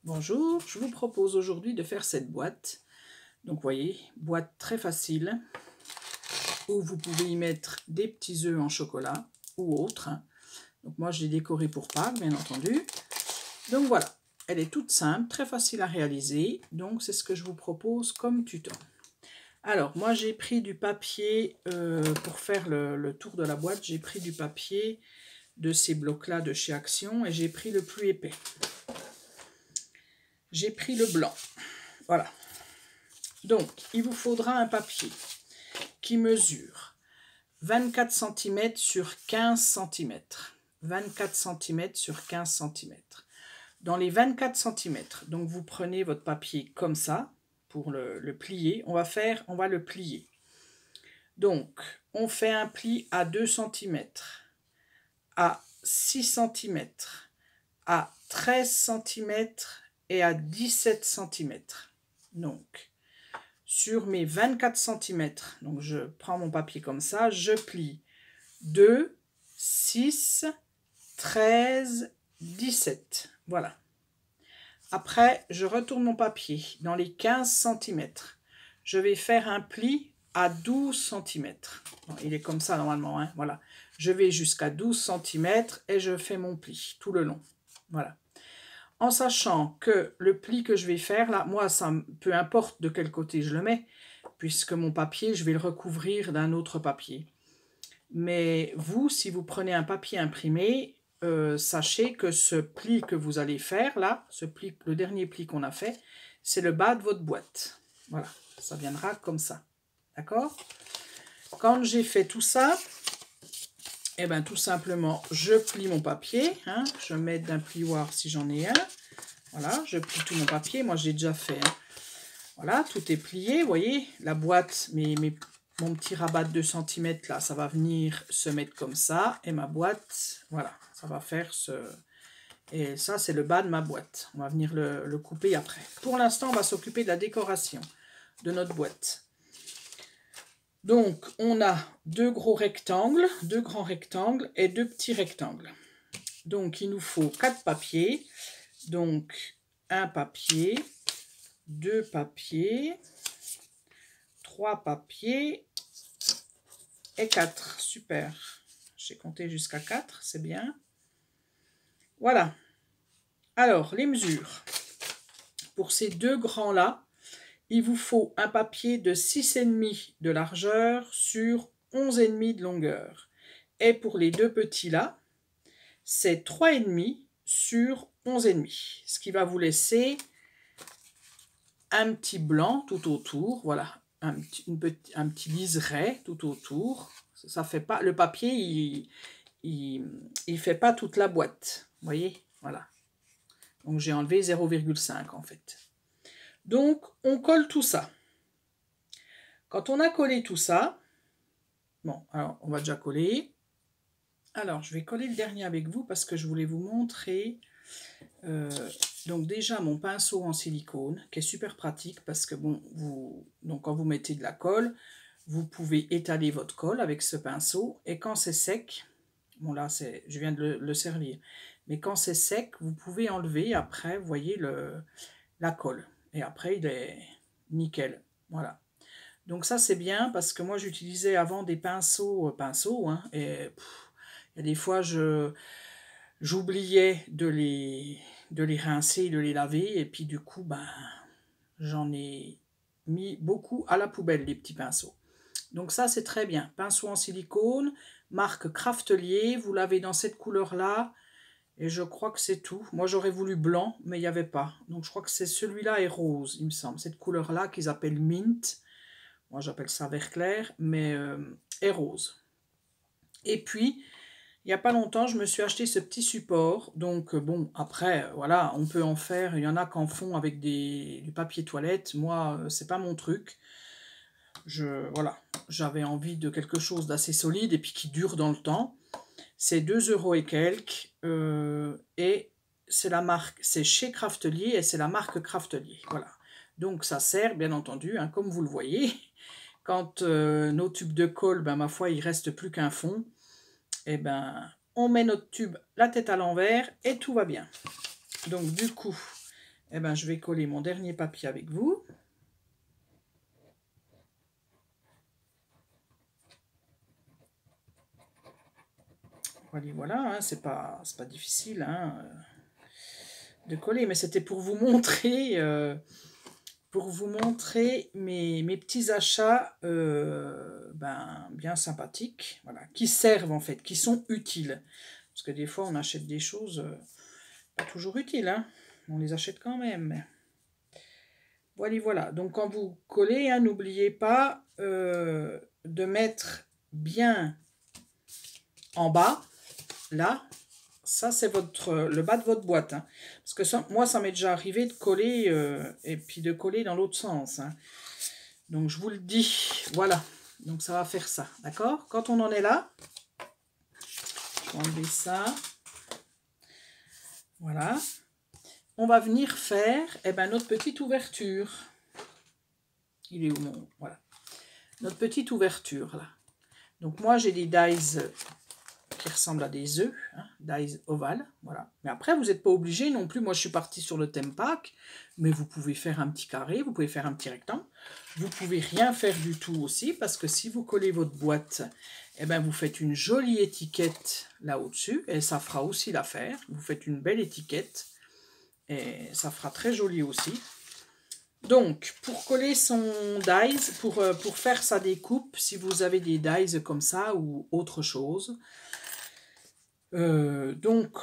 Bonjour, je vous propose aujourd'hui de faire cette boîte. Donc vous voyez, boîte très facile, où vous pouvez y mettre des petits œufs en chocolat ou autre. Donc moi je l'ai décorée pour Pâques, bien entendu. Donc voilà, elle est toute simple, très facile à réaliser. Donc c'est ce que je vous propose comme tuto. Alors moi j'ai pris du papier, pour faire le tour de la boîte, j'ai pris du papier de ces blocs-là de chez Action et j'ai pris le plus épais. J'ai pris le blanc, voilà. Donc, il vous faudra un papier qui mesure 24 cm sur 15 cm. 24 cm sur 15 cm. Dans les 24 cm, donc vous prenez votre papier comme ça, pour le plier. On va le plier. Donc, on fait un pli à 2 cm, à 6 cm, à 13 cm et à 17 cm. Donc, sur mes 24 cm, donc je prends mon papier comme ça, je plie 2, 6, 13, 17. Voilà. Après, je retourne mon papier dans les 15 cm. Je vais faire un pli à 12 cm. Bon, il est comme ça normalement, hein, voilà. Je vais jusqu'à 12 cm et je fais mon pli tout le long. Voilà. En sachant que le pli que je vais faire, là, moi, ça, peu importe de quel côté je le mets, puisque mon papier, je vais le recouvrir d'un autre papier. Mais vous, si vous prenez un papier imprimé, sachez que ce pli que vous allez faire, là, ce pli, le dernier pli qu'on a fait, c'est le bas de votre boîte. Voilà, ça viendra comme ça. D'accord? Quand j'ai fait tout ça, et bien tout simplement, je plie mon papier, hein, je mets d'un plioir si j'en ai un. Voilà, je plie tout mon papier, moi j'ai déjà fait. Hein. Voilà, tout est plié, vous voyez, la boîte, mon petit rabat de 2 cm là, ça va venir se mettre comme ça. Et ma boîte, voilà, ça va faire ce... Et ça, c'est le bas de ma boîte. On va venir le couper après. Pour l'instant, on va s'occuper de la décoration de notre boîte. Donc, on a deux grands rectangles et deux petits rectangles. Donc, il nous faut 4 papiers. Donc, un papier, 2 papiers, 3 papiers et 4. Super. J'ai compté jusqu'à 4, c'est bien. Voilà. Alors, les mesures. Pour ces deux grands-là, il vous faut un papier de 6,5 de largeur sur 11,5 de longueur. Et pour les deux petits-là, c'est 3,5 sur 11,5. Ce qui va vous laisser un petit blanc tout autour. Voilà, un petit liseré tout autour. Ça fait pas, le papier, il fait pas toute la boîte. Vous voyez, voilà. Donc j'ai enlevé 0,5 en fait. Donc, on colle tout ça. Quand on a collé tout ça, bon, alors on va déjà coller. Alors, je vais coller le dernier avec vous parce que je voulais vous montrer. Donc déjà, mon pinceau en silicone, qui est super pratique parce que, bon, donc quand vous mettez de la colle, vous pouvez étaler votre colle avec ce pinceau. Et quand c'est sec, bon là, je viens de le servir. Mais quand c'est sec, vous pouvez enlever après, vous voyez, la colle. Et après, il est nickel. Voilà. Donc ça, c'est bien parce que moi, j'utilisais avant des pinceaux, hein, et il y a des fois, j'oubliais de les rincer, de les laver. Et puis du coup, ben, j'en ai mis beaucoup à la poubelle, les petits pinceaux. Donc ça, c'est très bien. Pinceau en silicone, marque Craftelier. Vous l'avez dans cette couleur-là. Et je crois que c'est tout. Moi, j'aurais voulu blanc, mais il n'y avait pas. Donc, je crois que c'est celui-là et rose, il me semble. Cette couleur-là qu'ils appellent mint. Moi, j'appelle ça vert clair, mais est rose. Et puis, il n'y a pas longtemps, je me suis acheté ce petit support. Donc, bon, après, voilà, on peut en faire. Il y en a qui en font avec du papier toilette. Moi, c'est pas mon truc. Voilà, j'avais envie de quelque chose d'assez solide et puis qui dure dans le temps. C'est 2 € et quelques. Et c'est la marque, c'est chez Craftelier et c'est la marque Craftelier. Voilà. Donc ça sert, bien entendu, hein, comme vous le voyez, quand nos tubes de colle, ben, ma foi, il ne reste plus qu'un fond, et ben on met notre tube la tête à l'envers et tout va bien. Donc du coup, eh ben, je vais coller mon dernier papier avec vous. Voilà, hein, c'est pas difficile hein, de coller, mais c'était pour vous montrer, mes petits achats ben, bien sympathiques, voilà, qui servent en fait, qui sont utiles. Parce que des fois, on achète des choses pas toujours utiles, hein, on les achète quand même. Voilà. Donc, quand vous collez, hein, n'oubliez pas de mettre bien en bas, là, ça c'est le bas de votre boîte. Hein. Parce que ça, moi, ça m'est déjà arrivé de coller et puis de coller dans l'autre sens. Hein. Donc, je vous le dis, voilà. Donc, ça va faire ça, d'accord? Quand on en est là, je vais enlever ça. Voilà. On va venir faire notre petite ouverture. Il est où mon... Voilà. Notre petite ouverture, là. Donc, moi, j'ai des dies qui ressemblent à des œufs, hein, dies ovales, voilà. Mais après, vous n'êtes pas obligé non plus. Moi, je suis partie sur le thème Pâques, mais vous pouvez faire un petit carré, vous pouvez faire un petit rectangle. Vous pouvez rien faire du tout aussi, parce que si vous collez votre boîte, vous faites une jolie étiquette là au-dessus, et ça fera aussi l'affaire. Vous faites une belle étiquette, et ça fera très joli aussi. Donc, pour coller son dies, pour faire sa découpe, si vous avez des dies comme ça ou autre chose, donc,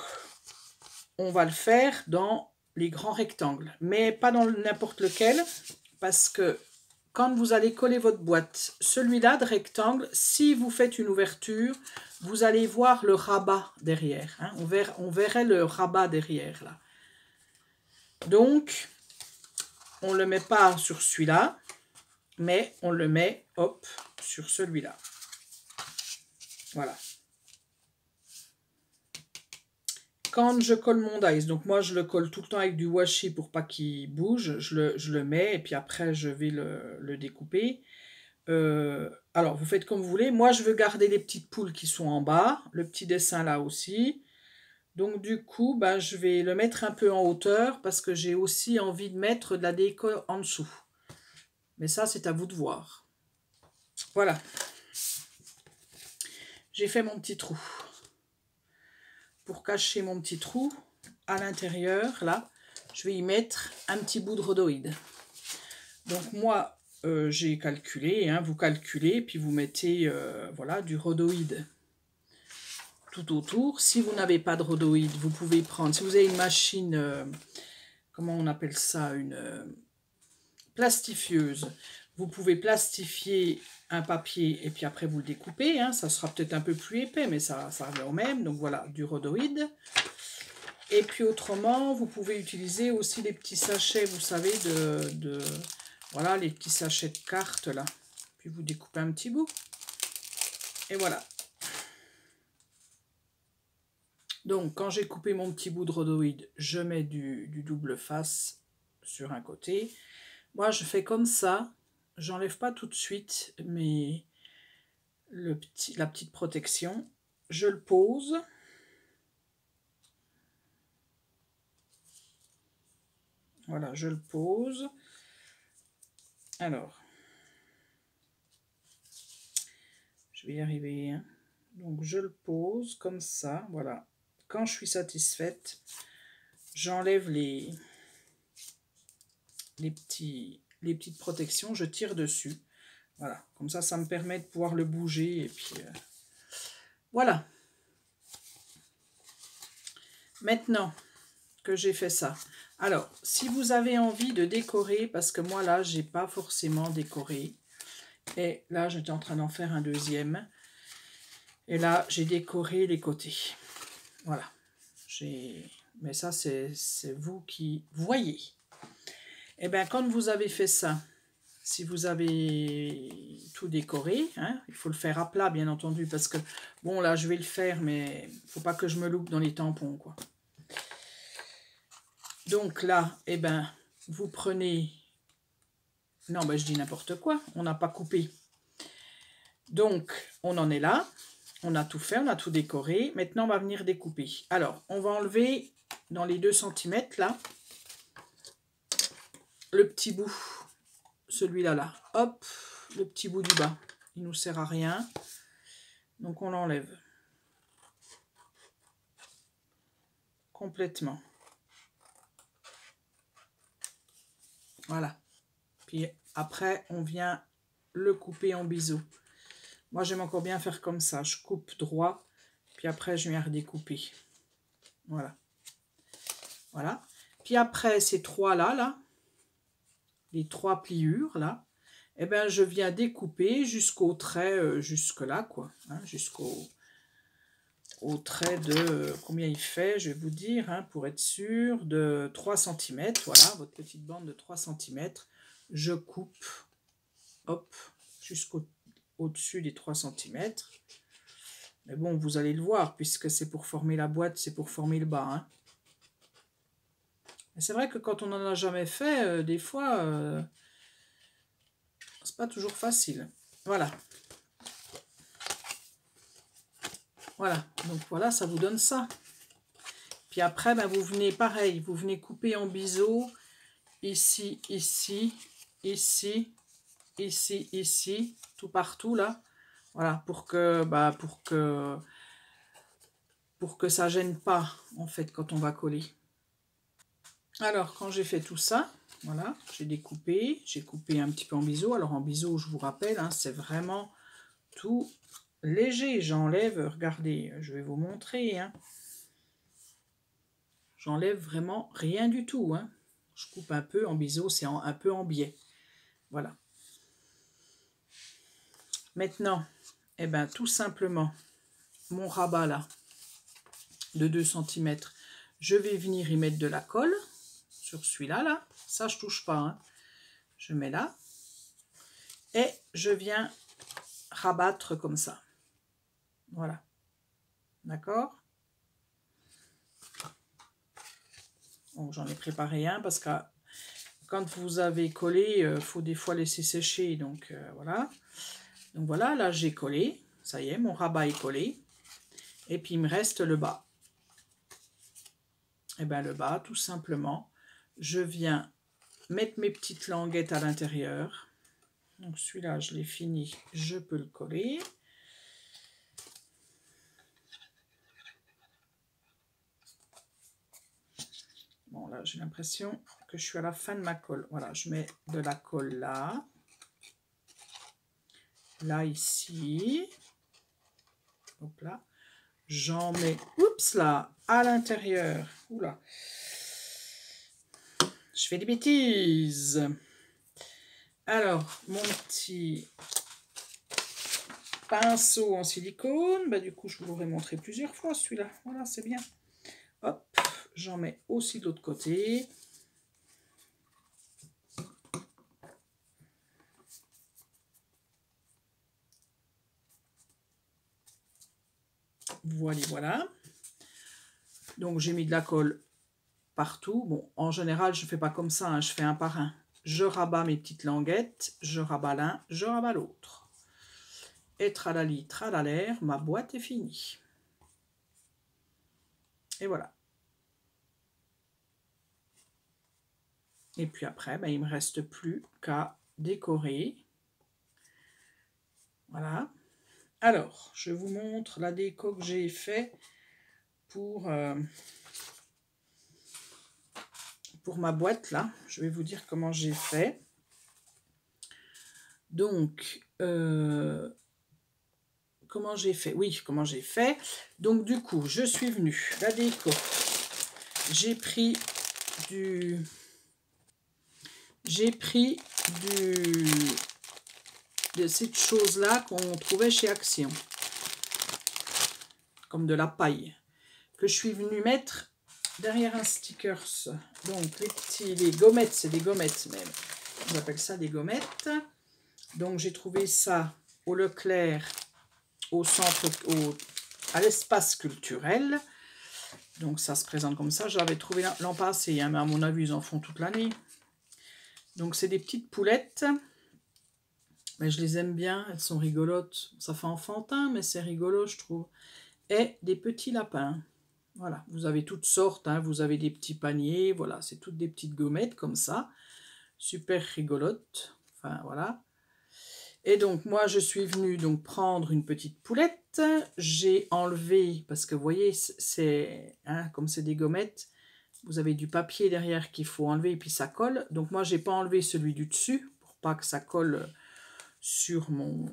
on va le faire dans les grands rectangles, mais pas dans n'importe lequel, parce que quand vous allez coller votre boîte, celui-là de rectangle, si vous faites une ouverture, vous allez voir le rabat derrière. Hein, on verrait le rabat derrière, là. Donc, on ne le met pas sur celui-là, mais on le met, hop, sur celui-là. Voilà. Quand je colle mon dies, donc moi je le colle tout le temps avec du washi pour pas qu'il bouge, je le mets et puis après je vais le découper. Alors vous faites comme vous voulez, moi je veux garder les petites poules qui sont en bas, le petit dessin là aussi. Donc du coup je vais le mettre un peu en hauteur parce que j'ai aussi envie de mettre de la déco en dessous. Mais ça c'est à vous de voir. Voilà. J'ai fait mon petit trou. Pour cacher mon petit trou, à l'intérieur, là, je vais y mettre un petit bout de rhodoïde. Donc moi, j'ai calculé, hein, vous calculez, puis vous mettez voilà, du rhodoïde tout autour. Si vous n'avez pas de rhodoïde, vous pouvez prendre, si vous avez une machine, comment on appelle ça, une plastifieuse, vous pouvez plastifier un papier et puis après vous le découpez, hein, ça sera peut-être un peu plus épais, mais ça revient au même. Donc voilà, du rhodoïde. Et puis autrement, vous pouvez utiliser aussi les petits sachets, vous savez, voilà, les petits sachets de cartes là. Puis vous découpez un petit bout. Et voilà. Donc quand j'ai coupé mon petit bout de rhodoïde, je mets du double face sur un côté. Moi je fais comme ça. J'enlève pas tout de suite, mais la petite protection, je le pose. Voilà, je le pose. Alors, je vais y arriver. Hein. Donc, je le pose comme ça, voilà. Quand je suis satisfaite, j'enlève les petites protections, je tire dessus. Voilà, comme ça me permet de pouvoir le bouger. Et puis, voilà. Maintenant que j'ai fait ça. Alors, si vous avez envie de décorer, parce que moi, là, j'ai pas forcément décoré. Et là, j'étais en train d'en faire un deuxième. Et là, j'ai décoré les côtés. Voilà. Mais ça, c'est vous qui voyez. Et bien, quand vous avez fait ça, si vous avez tout décoré, hein, il faut le faire à plat, bien entendu, parce que, bon, là, je vais le faire, mais il ne faut pas que je me loupe dans les tampons, quoi. Donc là, eh ben, vous prenez... Non, ben, je dis n'importe quoi, on n'a pas coupé. Donc, on en est là. On a tout fait, on a tout décoré. Maintenant, on va venir découper. Alors, on va enlever dans les 2 cm, là, le petit bout, celui-là, là, hop, le petit bout du bas, il nous sert à rien. Donc on l'enlève complètement. Voilà. Puis après, on vient le couper en biseau. Moi, j'aime encore bien faire comme ça. Je coupe droit, puis après, je viens redécouper. Voilà. Voilà. Puis après, ces trois-là, là, les trois pliures, là, eh bien, je viens découper jusqu'au trait, jusque-là, quoi. Hein, jusqu'au trait de, combien il fait, je vais vous dire, hein, pour être sûr, de 3 cm. Voilà, votre petite bande de 3 cm. Je coupe, hop, jusqu'au-dessus des 3 cm. Mais bon, vous allez le voir, puisque c'est pour former la boîte, c'est pour former le bas. Hein. C'est vrai que quand on n'en a jamais fait, des fois, c'est pas toujours facile. Voilà. Voilà, donc voilà, ça vous donne ça. Puis après, ben, vous venez, pareil, vous venez couper en biseau, ici, ici, ici, ici, ici, tout partout, là. Voilà, pour que ça gêne pas, en fait, quand on va coller. Alors, quand j'ai fait tout ça, voilà, j'ai coupé un petit peu en biseau. Alors, en biseau, je vous rappelle, hein, c'est vraiment tout léger. J'enlève, regardez, je vais vous montrer, hein. J'enlève vraiment rien du tout, hein. Je coupe un peu en biseau, c'est un peu en biais. Voilà. Maintenant, eh ben, tout simplement, mon rabat là, de 2 cm, je vais venir y mettre de la colle sur celui-là, là. Ça, je touche pas, hein. Je mets là. Et je viens rabattre comme ça. Voilà. D'accord? Bon, j'en ai préparé un parce que quand vous avez collé, il faut des fois laisser sécher. Donc, voilà. Donc, voilà, là, j'ai collé. Ça y est, mon rabat est collé. Et puis, il me reste le bas. Et bien, le bas, tout simplement, je viens mettre mes petites languettes à l'intérieur. Donc, celui-là, je l'ai fini. Je peux le coller. Bon, là, j'ai l'impression que je suis à la fin de ma colle. Voilà, je mets de la colle là. Là, ici. Hop là. J'en mets, oups là, à l'intérieur. Oula. Je fais des bêtises. Alors, mon petit pinceau en silicone. Bah, du coup, je vous l'aurais montré plusieurs fois, celui-là. Voilà, c'est bien. Hop, j'en mets aussi de l'autre côté. Voilà, voilà. Donc, j'ai mis de la colle partout. Bon, en général, je ne fais pas comme ça, hein, je fais un par un. Je rabats mes petites languettes, je rabats l'un, je rabats l'autre. Et tralali, tralalaire, ma boîte est finie. Et voilà. Et puis après, ben, il ne me reste plus qu'à décorer. Voilà. Alors, je vous montre la déco que j'ai fait pour ma boîte là. Je vais vous dire comment j'ai fait. Donc, comment j'ai fait? Oui, comment j'ai fait. Donc, du coup, je suis venue, la déco. J'ai pris de cette chose-là qu'on trouvait chez Action. Comme de la paille. Que je suis venue mettre derrière un stickers. Donc, les gommettes, c'est des gommettes même. On appelle ça des gommettes. Donc, j'ai trouvé ça au Leclerc, à l'espace culturel. Donc, ça se présente comme ça. J'avais trouvé l'an passé, hein, mais à mon avis, ils en font toute l'année. Donc, c'est des petites poulettes. Mais je les aime bien. Elles sont rigolotes. Ça fait enfantin, mais c'est rigolo, je trouve. Et des petits lapins. Voilà, vous avez toutes sortes. Hein. Vous avez des petits paniers. Voilà, c'est toutes des petites gommettes comme ça. super rigolote. Enfin, voilà. Et donc, moi, je suis venue donc prendre une petite poulette. J'ai enlevé, parce que vous voyez, c'est comme c'est des gommettes, vous avez du papier derrière qu'il faut enlever et puis ça colle. Donc, moi, j'ai pas enlevé celui du dessus pour pas que ça colle sur mon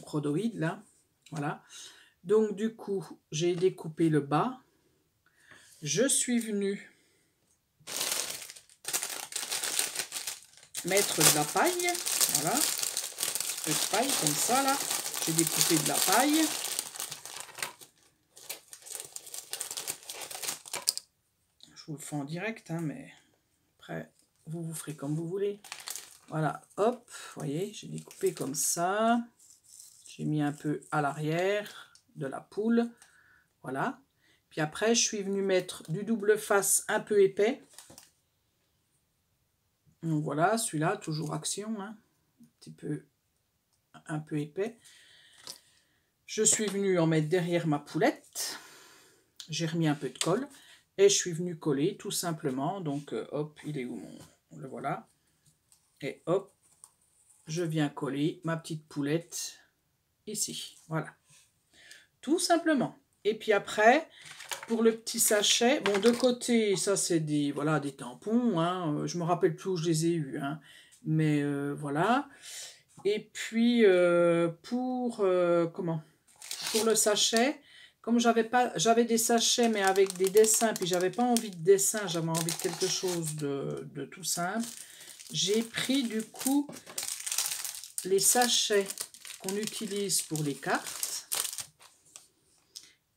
rhodoïde, là. Voilà. Donc, du coup, j'ai découpé le bas. Je suis venue mettre de la paille. Voilà. Un petit peu de paille comme ça, là. J'ai découpé de la paille. Je vous le fais en direct, hein, mais après, vous ferez comme vous voulez. Voilà, hop, vous voyez, j'ai découpé comme ça. J'ai mis un peu à l'arrière de la poule. Voilà. Puis après, je suis venue mettre du double face un peu épais. Donc voilà, celui-là, toujours action, hein, un peu épais. Je suis venue en mettre derrière ma poulette. J'ai remis un peu de colle. Et je suis venue coller, tout simplement. Donc, hop, il est où mon... Le voilà. Et hop, je viens coller ma petite poulette ici. Voilà. Tout simplement. Et puis après, pour le petit sachet, bon, de côté, ça c'est des, voilà, des tampons, hein, je me rappelle plus où je les ai eus, hein, mais voilà. Et puis, pour le sachet, comme j'avais des sachets, mais avec des dessins, puis j'avais pas envie de dessin, j'avais envie de quelque chose de tout simple, j'ai pris du coup les sachets qu'on utilise pour les cartes.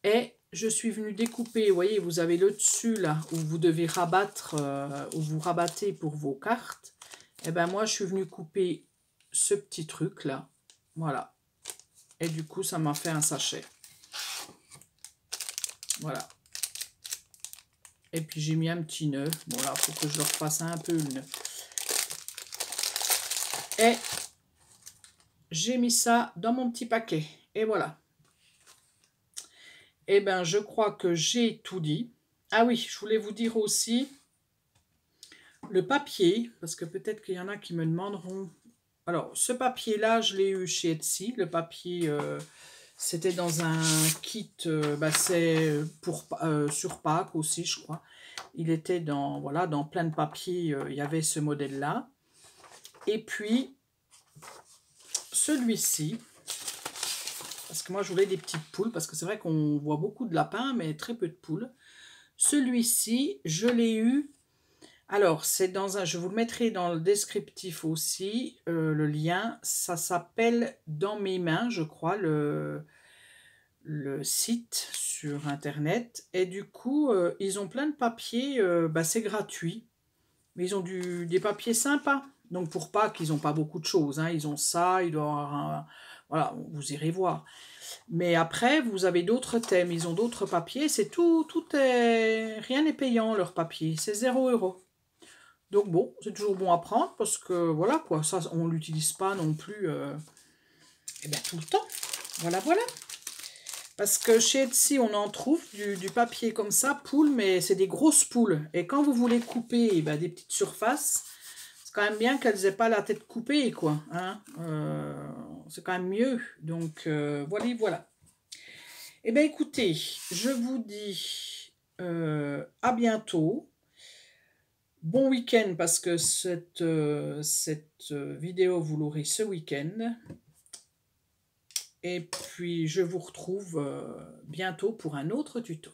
Et je suis venue découper, vous voyez, vous avez le dessus là, où vous devez rabattre, où vous rabattez pour vos cartes. Et ben moi, je suis venue couper ce petit truc là, voilà. Et du coup, ça m'a fait un sachet. Voilà. Et puis j'ai mis un petit nœud. Bon là, il faut que je le refasse un peu le nœud. Et j'ai mis ça dans mon petit paquet. Et voilà. Eh bien, je crois que j'ai tout dit. Ah oui, je voulais vous dire aussi le papier, parce que peut-être qu'il y en a qui me demanderont. Alors, ce papier-là, je l'ai eu chez Etsy. Le papier, c'était dans un kit, c'est sur Pâques aussi, je crois. Il était dans, voilà, dans plein de papiers, il y avait ce modèle-là. Et puis, celui-ci, parce que moi, je voulais des petites poules, parce que c'est vrai qu'on voit beaucoup de lapins, mais très peu de poules. Celui-ci, je l'ai eu. Alors, c'est dans un... Je vous le mettrai dans le descriptif aussi, le lien. Ça s'appelle Dans mes mains, je crois, le site sur Internet. Et du coup, ils ont plein de papiers. C'est gratuit. Mais ils ont des papiers sympas. Donc, pour Pâques, ils n'ont pas beaucoup de choses. Hein. Ils ont ça, il doit y avoir voilà, vous irez voir. Mais après, vous avez d'autres thèmes. Ils ont d'autres papiers. C'est tout est... Rien n'est payant, leur papier. C'est 0 €. Donc bon, c'est toujours bon à prendre parce que voilà quoi, ça on l'utilise pas non plus tout le temps. Voilà, voilà. Parce que chez Etsy, on en trouve du papier comme ça, poule, mais c'est des grosses poules. Et quand vous voulez couper des petites surfaces, c'est quand même bien qu'elles n'aient pas la tête coupée, quoi. Hein, c'est quand même mieux. Donc voilà, voilà. Eh bien écoutez, je vous dis à bientôt. Bon week-end parce que cette vidéo, vous l'aurez ce week-end. Et puis, je vous retrouve bientôt pour un autre tuto.